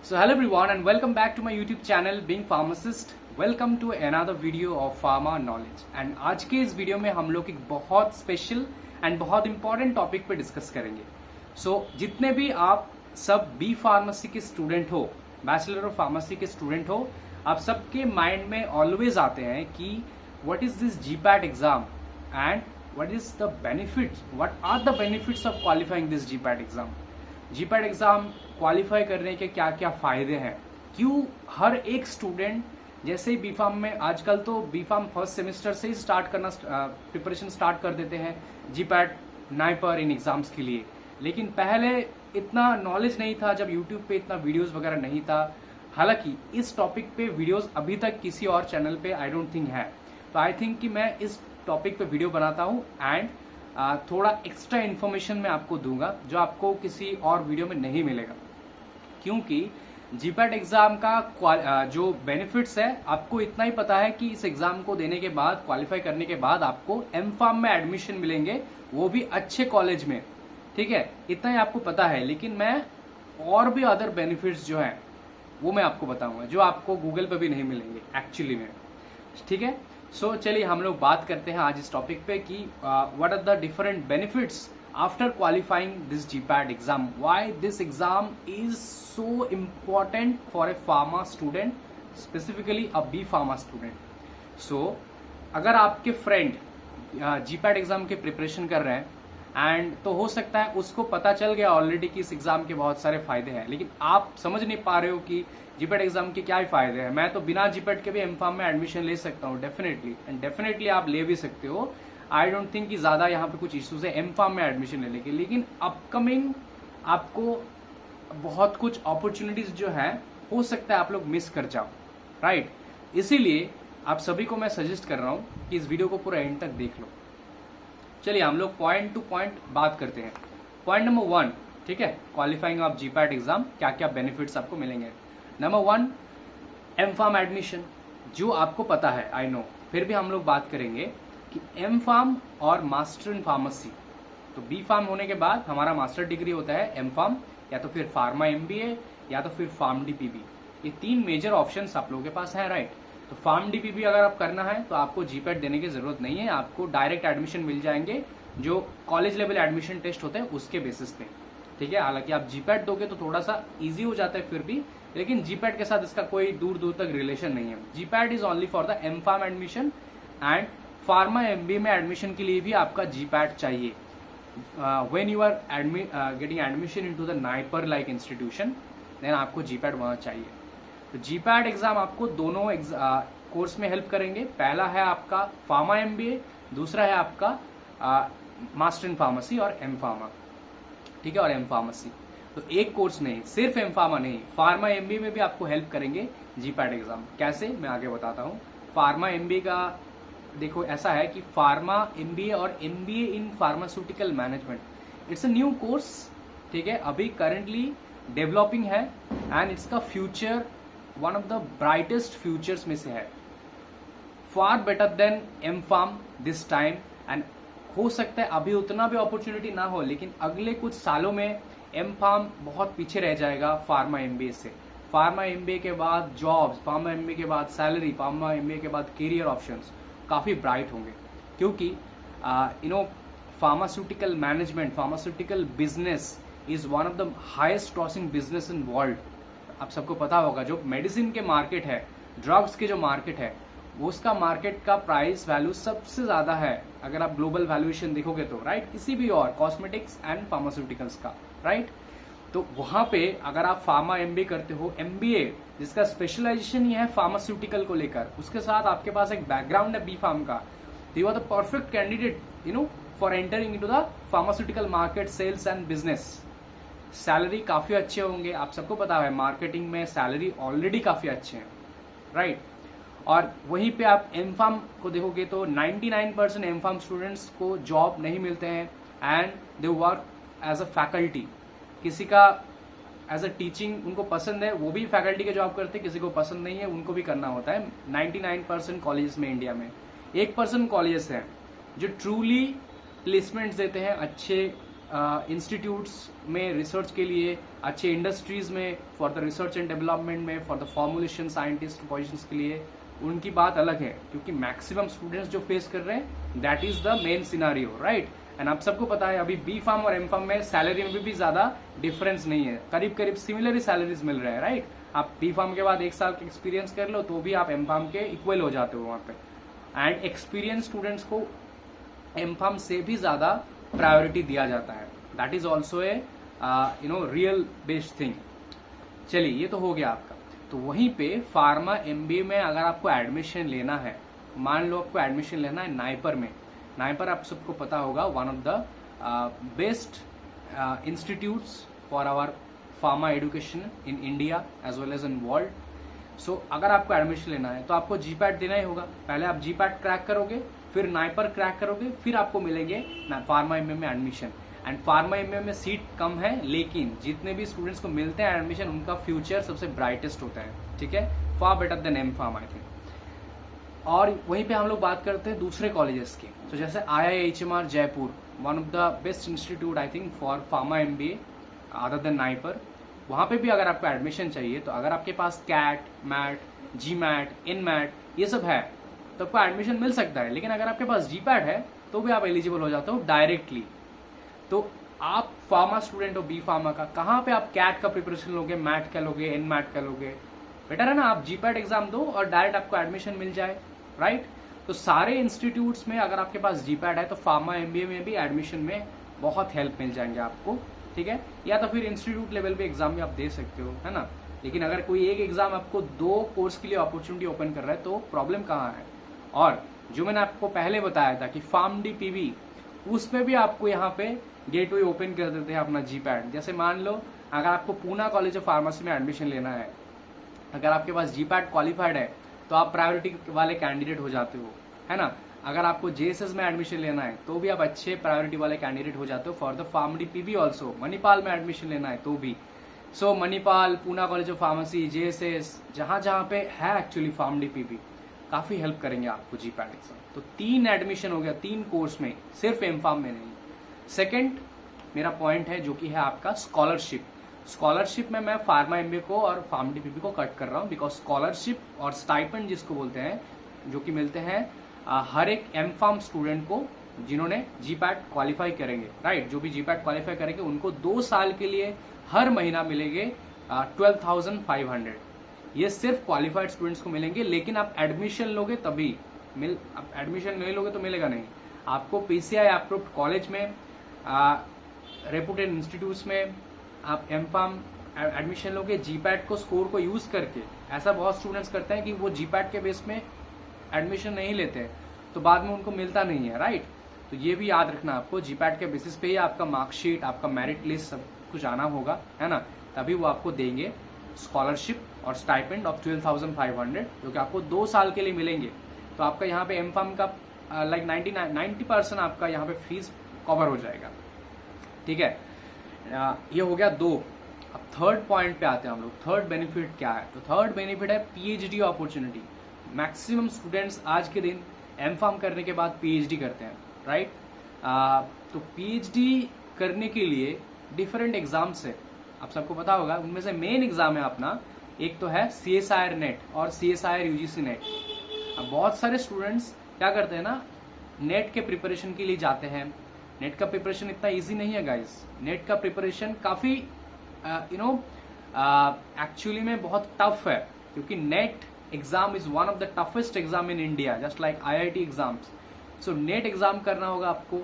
So hello everyone and welcome back to my YouTube channel Being Pharmacist. Welcome to another video of Pharma Knowledge. And आज के इस video में हम लोग एक बहुत स्पेशल एंड बहुत इंपॉर्टेंट टॉपिक पे डिस्कस करेंगे. जितने भी आप सब बी फार्मेसी के स्टूडेंट हो, बैचलर ऑफ फार्मेसी के स्टूडेंट हो, आप सबके माइंड में ऑलवेज आते हैं कि what is this GPAT exam and what is the benefits, what are the benefits of qualifying this GPAT exam. GPAT exam qualify करने के क्या क्या फायदे हैं, क्यों हर एक स्टूडेंट जैसे ही बी फार्म में, आजकल तो बी फार्म फर्स्ट सेमेस्टर से ही स्टार्ट करना प्रिपरेशन स्टार्ट कर देते हैं जीपैट नाइपर इन एग्जाम्स के लिए. लेकिन पहले इतना नॉलेज नहीं था, जब यूट्यूब पे इतना वीडियोस वगैरह नहीं था. हालांकि इस टॉपिक पे वीडियोस अभी तक किसी और चैनल पे आई डोंट थिंक है. तो आई थिंक कि मैं इस टॉपिक पे वीडियो बनाता हूँ एंड थोड़ा एक्स्ट्रा इन्फॉर्मेशन मैं आपको दूंगा जो आपको किसी और वीडियो में नहीं मिलेगा. क्योंकि जीपैट एग्जाम का जो बेनिफिट्स है, आपको इतना ही पता है कि इस एग्जाम को देने के बाद, क्वालिफाई करने के बाद आपको एम फार्म में एडमिशन मिलेंगे, वो भी अच्छे कॉलेज में. ठीक है, इतना ही आपको पता है. लेकिन मैं और भी अदर बेनिफिट्स जो हैं वो मैं आपको बताऊंगा जो आपको गूगल पे भी नहीं मिलेंगे एक्चुअली में. ठीक है, चलिए हम लोग बात करते हैं आज इस टॉपिक पे कि what are the different benefits after qualifying this GPAT exam, why this exam is so important for a pharma student, specifically a B pharma student. अगर आपके फ्रेंड GPAT एग्जाम के प्रिपरेशन कर रहे हैं एंड तो हो सकता है उसको पता चल गया ऑलरेडी कि इस एग्जाम के बहुत सारे फायदे हैं, लेकिन आप समझ नहीं पा रहे हो कि जीपैट एग्जाम के क्या फायदे हैं. मैं तो बिना जीपैट के भी एम फार्म में एडमिशन ले सकता हूँ डेफिनेटली, एंड डेफिनेटली आप ले भी सकते हो. आई डोंट थिंक कि ज्यादा यहाँ पे कुछ इश्यूज है एम फार्म में एडमिशन लेने के. लेकिन अपकमिंग आपको बहुत कुछ अपॉर्चुनिटीज जो है हो सकता है आप लोग मिस कर जाओ, राइट. इसीलिए आप सभी को मैं सजेस्ट कर रहा हूँ कि इस वीडियो को पूरा एंड तक देख लो. चलिए हम लोग पॉइंट टू पॉइंट बात करते हैं. पॉइंट नंबर 1, ठीक है, क्वालिफाइंग ऑफ जीपैट एग्जाम, क्या क्या बेनिफिट्स आपको मिलेंगे. नंबर 1, एम फार्म एडमिशन, जो आपको पता है, आई नो, फिर भी हम लोग बात करेंगे कि एम फार्म और मास्टर इन फार्मेसी. तो बी फार्म होने के बाद हमारा मास्टर डिग्री होता है एम फार्म, या तो फिर फार्मा एमबीए, या तो फिर फार्म डीपीबी. ये 3 मेजर ऑप्शंस आप लोगों के पास है, राइट. तो फार्म डीपीबी अगर आप करना है तो आपको जीपैट देने की जरूरत नहीं है, आपको डायरेक्ट एडमिशन मिल जाएंगे जो कॉलेज लेवल एडमिशन टेस्ट होते हैं उसके बेसिस पे. ठीक है, हालांकि आप जीपैट दोगे तो थोड़ा सा ईजी हो जाता है फिर भी, लेकिन जीपैट के साथ इसका कोई दूर दूर तक रिलेशन नहीं है. GPAT is only for the M pharm admission and pharma MBA में एडमिशन के लिए भी आपका जीपैट चाहिए. When you are getting admission into the NIPER like institution, then आपको जीपैट वहां चाहिए. तो जीपैट एग्जाम आपको दोनों कोर्स में हेल्प करेंगे. पहला है आपका फार्मा एमबीए, दूसरा है आपका मास्टर इन फार्मेसी और एम फार्मा. ठीक है, और एम फार्मेसी. तो एक कोर्स नहीं, सिर्फ एम फार्मा नहीं, फार्मा एमबीए में भी आपको हेल्प करेंगे जीपैट एग्जाम. कैसे, मैं आगे बताता हूँ. फार्मा एमबीए का देखो ऐसा है कि फार्मा एमबीए और MBA in pharmaceutical management, it's a new course. ठीक है, अभी करंटली डेवलपिंग है एंड इट्स का future one of the brightest futures में से है. Far better than M pharm this time. And हो सकता है अभी उतना भी अपॉर्चुनिटी ना हो, लेकिन अगले कुछ सालों में एम फार्म बहुत पीछे रह जाएगा फार्मा एमबीए से. फार्मा एमबीए के बाद जॉब्स, फार्मा एमबीए के बाद सैलरी, फार्मा एमबीए के बाद करियर ऑप्शंस काफी ब्राइट होंगे. क्योंकि pharmaceutical management, pharmaceutical business is one of the highest crossing business in world. आप सबको पता होगा, जो मेडिसिन के मार्केट है, ड्रग्स के जो मार्केट है, वो उसका मार्केट का प्राइस वैल्यू सबसे ज्यादा है अगर आप ग्लोबल वैल्यूएशन देखोगे तो, राइट. किसी भी और कॉस्मेटिक्स एंड फार्मास्यूटिकल्स का, राइट. तो वहां पे अगर आप फार्मा एमबीए करते हो, एमबीए जिसका स्पेशलाइजेशन ही है फार्मास्यूटिकल को लेकर, उसके साथ आपके पास एक बैकग्राउंड है बी फार्म का, तो you are the perfect candidate for entering into the pharmaceutical market, sales and business. Salary काफी अच्छे होंगे, आप सबको पता है मार्केटिंग में सैलरी ऑलरेडी काफी अच्छे हैं, राइट. और वहीं पे आप एम फार्म को देखोगे तो 99% एम फार्म स्टूडेंट्स को जॉब नहीं मिलते हैं and they work as a faculty. किसी का एज अ टीचिंग उनको पसंद है, वो भी फैकल्टी के जॉब करते हैं, किसी को पसंद नहीं है, उनको भी करना होता है. 99% कॉलेजेस में इंडिया में 1% कॉलेजेस हैं जो ट्रूली प्लेसमेंट्स देते हैं, अच्छे इंस्टीट्यूट्स में रिसर्च के लिए, अच्छे इंडस्ट्रीज में for the research and development में, for the formulation scientist positions के लिए, उनकी बात अलग है, क्योंकि मैक्सिमम स्टूडेंट्स जो फेस कर रहे हैं that is the main scenario, right. And आप सबको पता है अभी बी फार्म और एम फार्म में सैलरी में भी ज्यादा डिफरेंस नहीं है, करीब करीब सिमिलर ही सैलरीज मिल रहे हैं, राइट। आप बी फार्म के बाद 1 साल का एक्सपीरियंस कर लो तो भी आप एम फार्म के इक्वल हो जाते हो वहां पे। एंड एक्सपीरियंस स्टूडेंट्स को एम फार्म से भी ज्यादा प्रायोरिटी दिया जाता है, that is also a real based thing. चलिए ये तो हो गया आपका। तो वहीं पे फार्मा एमबीए में अगर आपको एडमिशन लेना है, मान लो आपको एडमिशन लेना है नाइपर में। नाइपर आप सबको पता होगा one of the best institutes for our pharma education in India as well as in world. So अगर आपको एडमिशन लेना है तो आपको जीपैट देना ही होगा। पहले आप जीपैट क्रैक करोगे, फिर नाइपर क्रैक करोगे, फिर आपको मिलेंगे फार्मा एमबीए में एडमिशन। एंड फार्मा एमबीए में सीट कम है, लेकिन जितने भी स्टूडेंट्स को मिलते हैं एडमिशन, उनका फ्यूचर सबसे ब्राइटेस्ट होता है, ठीक है, far better than M pharm I think. और वहीं पे हम लोग बात करते हैं दूसरे कॉलेजेस की, तो जैसे IIHMR Jaipur, one of the best institute I think for pharma MBA other than NIPER. वहां पे भी अगर आपको एडमिशन चाहिए तो अगर आपके पास कैट, मैट, जी मैट, इन मैट ये सब है तो आपको एडमिशन मिल सकता है। लेकिन अगर आपके पास जीपैट है तो भी आप एलिजिबल हो जाते हो डायरेक्टली। तो आप फार्मा स्टूडेंट हो बी फार्मा का, कहाँ पे आप कैट का प्रिपरेशन लोगे, मैट का लोगे, एन मैट का लोगे? बेटर है ना आप जीपैट एग्जाम दो और डायरेक्ट आपको एडमिशन मिल जाए, राइट। तो सारे इंस्टीट्यूट्स में अगर आपके पास जीपैट है तो फार्मा एमबीए में भी एडमिशन में बहुत हेल्प मिल जाएंगे आपको, ठीक है। या तो फिर इंस्टीट्यूट लेवल पे एग्जाम भी आप दे सकते हो, है ना। लेकिन अगर कोई एक एग्जाम आपको 2 कोर्स के लिए अपॉर्चुनिटी ओपन कर रहा है तो प्रॉब्लम कहाँ है? और जो मैंने आपको पहले बताया था कि फार्म डी पीवी, उसमें भी आपको यहाँ पे गेटवे ओपन कर देते हैं अपना जीपैट। जैसे मान लो अगर आपको पूना कॉलेज ऑफ फार्मेसी में एडमिशन लेना है, अगर आपके पास जीपैट क्वालिफाइड है तो आप प्रायोरिटी वाले कैंडिडेट हो जाते हो, है ना। अगर आपको जेएसएस में एडमिशन लेना है तो भी आप अच्छे प्रायोरिटी वाले कैंडिडेट हो जाते हो for the Pharm D PV also. Manipal में एडमिशन लेना है तो भी। So Manipal, Poona college of pharmacy, JSS, जहां जहां पे है एक्चुअली फार्म डी पीवी, काफी हेल्प करेंगे आपको जीपैट एग्जाम। तो 3 एडमिशन हो गया 3 कोर्स में, सिर्फ एम फार्म में नहीं। सेकंड मेरा पॉइंट है जो कि है आपका स्कॉलरशिप। स्कॉलरशिप में मैं फार्मा एमबीए को और फार्म डीपीपी को कट कर रहा हूं, बिकॉज स्कॉलरशिप और स्टाइपेंड जिसको बोलते हैं, जो कि मिलते हैं हर एक एम फार्म स्टूडेंट को जिन्होंने जीपैट क्वालिफाई करेंगे, राइट। जो भी जीपैट क्वालिफाई करेंगे उनको 2 साल के लिए हर महीना मिलेंगे 12,500। ये सिर्फ क्वालिफाइड स्टूडेंट्स को मिलेंगे। लेकिन आप एडमिशन लोगे तभी आप एडमिशन नहीं लोगे तो मिलेगा नहीं। आपको पीसीआई अप्रूव्ड कॉलेज में, रेपुटेड इंस्टीट्यूट्स में आप एम फार्म एडमिशन लोगे जीपैट को स्कोर को यूज करके। ऐसा बहुत स्टूडेंट्स करते हैं कि वो जीपैट के बेस में एडमिशन नहीं लेते तो बाद में उनको मिलता नहीं है, राइट। तो ये भी याद रखना आपको, जीपैट के बेसिस पे ही आपका मार्कशीट, आपका मेरिट लिस्ट सब कुछ आना होगा, है ना। तभी वो आपको देंगे स्कॉलरशिप और स्टाइपेंड ऑफ 12,500 जो कि आपको 2 साल के लिए मिलेंगे। तो आपका यहाँ पे एम फार्म का लाइक 90% आपका यहाँ पे फीस कवर हो जाएगा, ठीक है। ये हो गया 2। अब थर्ड पॉइंट पे आते हैं हम लोग। थर्ड बेनिफिट क्या है? तो थर्ड बेनिफिट है पीएचडी अपॉर्चुनिटी। मैक्सिमम स्टूडेंट्स आज के दिन एम फार्म करने के बाद पीएचडी करते हैं, राइट। तो पीएचडी करने के लिए डिफरेंट एग्जाम्स है, आप सबको पता होगा। उनमें से मेन एग्जाम है अपना, एक तो है CSIR नेट और CSIR UGC नेट। अब बहुत सारे स्टूडेंट्स क्या करते हैं ना, नेट के प्रिपरेशन के लिए जाते हैं। नेट का प्रिपरेशन इतना इजी नहीं है गाइस। नेट का प्रिपरेशन काफी एक्चुअली में बहुत टफ है, क्योंकि net exam is one of the toughest exam in India, just like IIT exams. So net exam करना होगा आपको।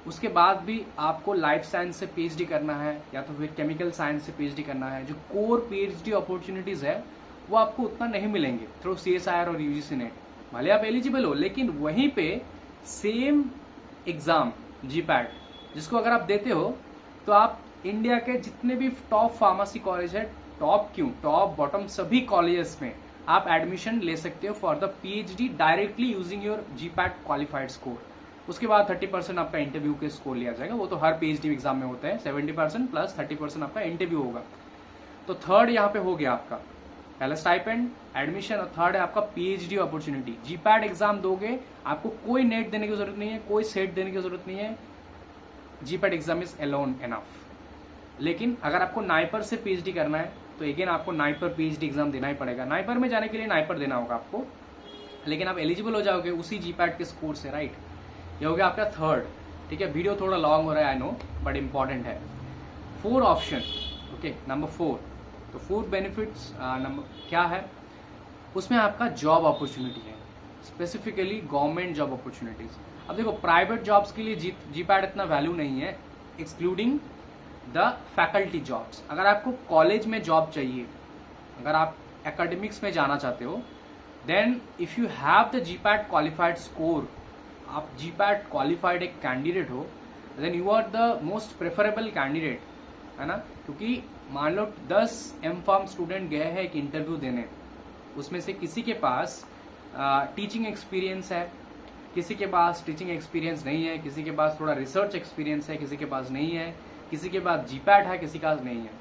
उसके बाद भी आपको लाइफ साइंस से पीएचडी करना है या तो फिर केमिकल साइंस से पीएचडी करना है। जो कोर पीएचडी अपॉर्चुनिटीज है वो आपको उतना नहीं मिलेंगे थ्रू CSIR और UGC नेट। भले आप एलिजिबल हो, लेकिन वहीं पे सेम एग्जाम जीपैट जिसको अगर आप देते हो तो आप इंडिया के जितने भी टॉप फार्मेसी कॉलेज है, टॉप क्यों, टॉप बॉटम सभी कॉलेजेस में आप एडमिशन ले सकते हो for the PhD directly using your GPAT qualified score. उसके बाद 30% आपका इंटरव्यू के स्कोर लिया जाएगा। वो तो हर पीएचडी एग्जाम में होता है। 70% प्लस 30% आपका इंटरव्यू होगा। तो थर्ड यहाँ पे हो गया आपका, पहला स्टाइपेंड, एडमिशन, और थर्ड है आपका पीएचडी अपॉर्चुनिटी। जीपैट एग्जाम दोगे, आपको कोई नेट देने की जरूरत नहीं है, कोई सेट देने की जरूरत नहीं है। GPAT exam is alone enough. लेकिन अगर आपको नाइपर से पीएचडी करना है तो अगेन आपको नाइपर पीएचडी एग्जाम देना ही पड़ेगा। नाइपर में जाने के लिए नाइपर देना होगा आपको, लेकिन आप एलिजिबल हो जाओगे उसी जीपैट के स्कोर से, राइट। ये हो गया आपका थर्ड, ठीक है। वीडियो थोड़ा लॉन्ग हो रहा है आई नो, बट इंपॉर्टेंट है। 4 ऑप्शन, ओके, नंबर 4। तो 4 बेनिफिट्स नंबर क्या है उसमें, आपका जॉब अपॉर्चुनिटी है, स्पेसिफिकली गवर्नमेंट जॉब अपॉर्चुनिटीज। अब देखो प्राइवेट जॉब्स के लिए जीपैट इतना वैल्यू नहीं है, एक्सक्लूडिंग द फैकल्टी जॉब्स। अगर आपको कॉलेज में जॉब चाहिए, अगर आप एकेडमिक्स में जाना चाहते हो, then if you have the GPAT qualified score, आप जीपैट क्वालिफाइड एक कैंडिडेट हो, then you are the most preferable candidate, है ना। क्योंकि मान लो 10 एमफार्म स्टूडेंट गए हैं एक इंटरव्यू देने, उसमें से किसी के पास टीचिंग एक्सपीरियंस है, किसी के पास टीचिंग एक्सपीरियंस नहीं है, किसी के पास थोड़ा रिसर्च एक्सपीरियंस है, किसी के पास नहीं है, किसी के पास जीपैट है, किसी के पास नहीं है।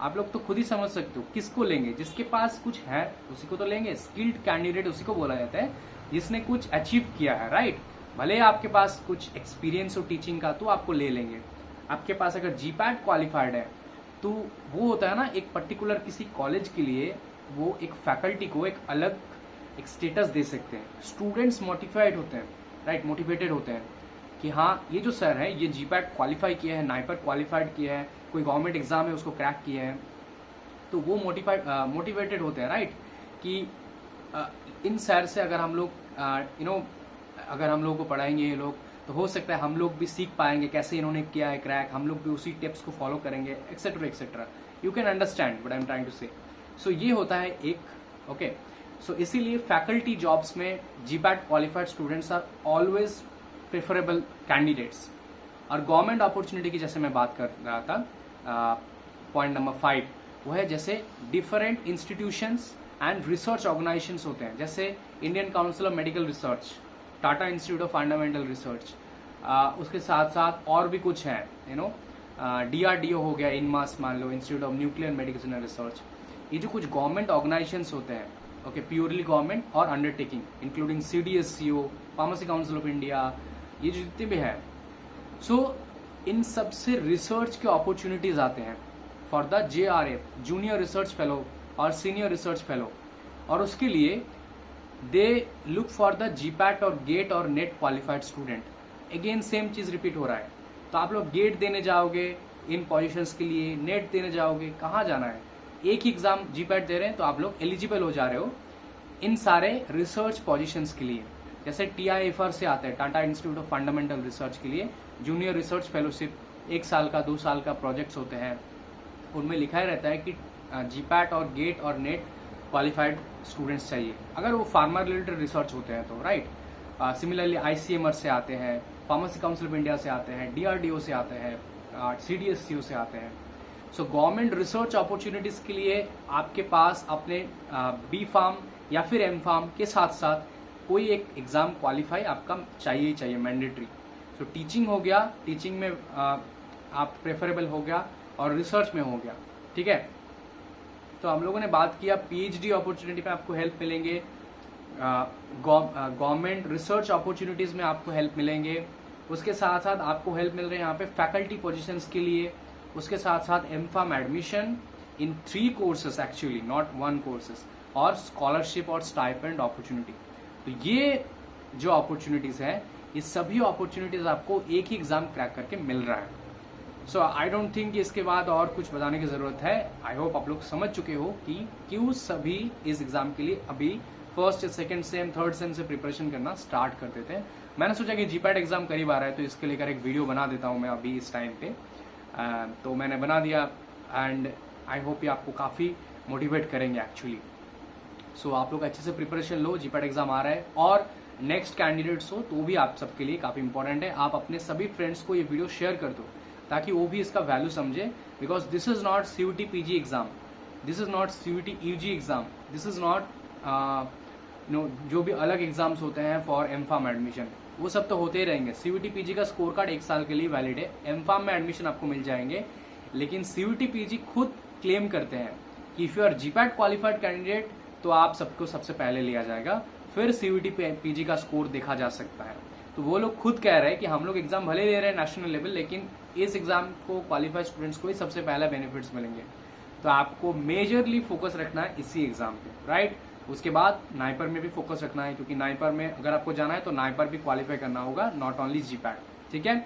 आप लोग तो खुद ही समझ सकते हो किसको लेंगे। जिसके पास कुछ है उसी को तो लेंगे। स्किल्ड कैंडिडेट उसी को बोला जाता है जिसने कुछ अचीव किया है, राइट। भले आपके पास कुछ एक्सपीरियंस हो टीचिंग का तो आपको ले लेंगे। आपके पास अगर जीपैट क्वालिफाइड है तो वो होता है ना, एक पर्टिकुलर किसी कॉलेज के लिए वो एक फैकल्टी को एक अलग एक स्टेटस दे सकते हैं। स्टूडेंट्स मोटिफाइड होते हैं, राइट, मोटिवेटेड होते हैं कि हाँ ये जो सर है ये जीपैट क्वालिफाई किया है, नाइपर क्वालिफाइड किया है, कोई गवर्नमेंट एग्जाम है उसको क्रैक किया है, तो वो मोटिवेटेड होते हैं, राइट। कि इन सर से अगर हम लोग अगर हम लोग को पढ़ाएंगे ये लोग, तो हो सकता है हम लोग भी सीख पाएंगे कैसे इन्होंने किया है क्रैक, हम लोग भी उसी टिप्स को फॉलो करेंगे, etcetera etcetera. You can understand what I am trying to say. So ये होता है एक, ओके। सो इसीलिए फैकल्टी जॉब्स में GPAT qualified students are always preferable candidates. और गवर्नमेंट अपॉर्चुनिटी की जैसे मैं बात कर रहा था, पॉइंट नंबर 5, वो है जैसे different institutions and research organisations होते हैं, जैसे Indian council of medical research, Tata institute of fundamental research, उसके साथ साथ और भी कुछ हैं, DRDO हो गया, इनमास मान लो, institute of nuclear medicine and research. ये जो कुछ गवर्नमेंट ऑर्गेनाइजेशंस होते हैं, ओके, प्योरली गवर्नमेंट और undertaking, including CDSCO, pharmacy council of India, ये जो जितने भी है, सो इन सब से रिसर्च के अपॉर्चुनिटीज आते हैं for the JRF, junior research fellow और सीनियर रिसर्च फेलो। और उसके लिए they look for the GPAT और गेट और net qualified student. Again same चीज रिपीट हो रहा है। तो आप लोग गेट देने जाओगे इन पोजीशंस के लिए, नेट देने जाओगे, कहाँ जाना है, एक ही एग्जाम जीपैट दे रहे हैं तो आप लोग एलिजिबल हो जा रहे हो इन सारे रिसर्च पोजीशंस के लिए। जैसे TIFR से आता है, Tata institute of fundamental research के लिए जूनियर रिसर्च फेलोशिप, 1 साल का 2 साल का प्रोजेक्ट्स होते हैं, उनमें लिखा ही रहता है कि जीपैट और गेट और नेट क्वालिफाइड स्टूडेंट्स चाहिए, अगर वो फार्मा रिलेटेड रिसर्च होते हैं तो, राइट। सिमिलरली ICMR से आते हैं, फार्मेसी काउंसिल ऑफ इंडिया से आते हैं, DRDO से आते हैं, CDSCO से आते हैं। सो गवर्नमेंट रिसर्च अपॉर्चुनिटीज के लिए आपके पास अपने B.Pharm या फिर M.Pharm के साथ साथ कोई एक एग्जाम क्वालिफाई आपका चाहिए ही चाहिए, मैंडेटरी। सो टीचिंग हो गया, टीचिंग में आप प्रेफरेबल हो गया, और रिसर्च में हो गया, ठीक है। तो हम लोगों ने बात किया PhD अपॉर्चुनिटी पे आपको हेल्प मिलेंगे, गवर्नमेंट रिसर्च अपॉर्चुनिटीज में आपको हेल्प मिलेंगे, उसके साथ साथ आपको हेल्प मिल रहे हैं यहाँ पे फैकल्टी पोजीशंस के लिए, उसके साथ साथ M.Pharm admission in 3 courses actually, not 1 courses, और स्कॉलरशिप और स्टाइपेंड अपॉर्चुनिटी। तो ये जो अपॉर्चुनिटीज है, ये सभी अपॉर्चुनिटीज आपको एक ही एग्जाम क्रैक करके मिल रहा है। सो आई डोंट थिंक इसके बाद और कुछ बताने की जरूरत है। आई होप आप लोग समझ चुके हो कि क्यों सभी इस एग्जाम के लिए अभी first, second same, third same से प्रिपरेशन करना स्टार्ट कर देते हैं। मैंने सोचा कि जीपैट एग्जाम करीब आ रहा है तो इसके लेकर एक वीडियो बना देता हूँ मैं अभी इस टाइम पे। तो मैंने बना दिया एंड आई होप ये आपको काफ़ी मोटिवेट करेंगे एक्चुअली। सो आप लोग अच्छे से प्रिपरेशन लो, जीपैट एग्जाम आ रहा है, और नेक्स्ट कैंडिडेट्स हो तो भी आप सबके लिए काफ़ी इंपॉर्टेंट है। आप अपने सभी फ्रेंड्स को ये वीडियो शेयर कर दो ताकि वो भी इसका वैल्यू समझे, because this is not CUET PG exam, this is not CUET UG exam, this is not जो भी अलग एग्जाम्स होते हैं फॉर M.Pharm एडमिशन, वो सब तो होते ही रहेंगे। CUET PG का स्कोर कार्ड 1 साल के लिए वैलिड है, M.Pharm में एडमिशन आपको मिल जाएंगे, लेकिन CUET PG खुद क्लेम करते हैं कि if you are GPAT qualified candidate तो आप सबको सबसे पहले लिया जाएगा, फिर CUET PG का स्कोर देखा जा सकता है। तो वो लोग खुद कह रहे हैं कि हम लोग एग्जाम भले ले रहे हैं नेशनल लेवल, लेकिन इस एग्जाम को क्वालिफाइड स्टूडेंट्स को ही सबसे पहला बेनिफिट्स मिलेंगे। तो आपको मेजरली फोकस रखना है इसी एग्जाम पे, राइट। उसके बाद नाइपर में भी फोकस रखना है, क्योंकि नाइपर में अगर आपको जाना है तो नाइपर भी क्वालिफाई करना होगा, नॉट ओनली जीपैट, ठीक है।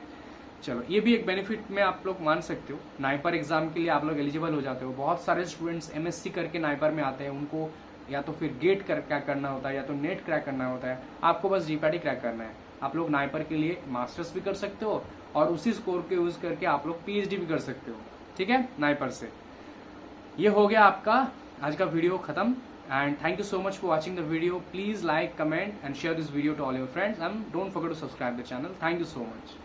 चलो, ये भी एक बेनिफिट में आप लोग मान सकते हो। नाइपर एग्जाम के लिए आप लोग एलिजिबल हो जाते हो। बहुत सारे स्टूडेंट्स एमएससी करके नाइपर में आते हैं, उनको या तो फिर गेट क्रैक करना होता है या तो नेट क्रैक करना होता है, आपको बस जीपैट ही क्रैक करना है। आप लोग नाइपर के लिए मास्टर्स भी कर सकते हो और उसी स्कोर के यूज करके आप लोग पीएचडी भी कर सकते हो, ठीक है, नाइपर से। ये हो गया आपका आज का वीडियो खत्म, and thank you so much for watching the video. Please like, comment and share this video to all your friends, and don't forget to subscribe the channel. Thank you so much.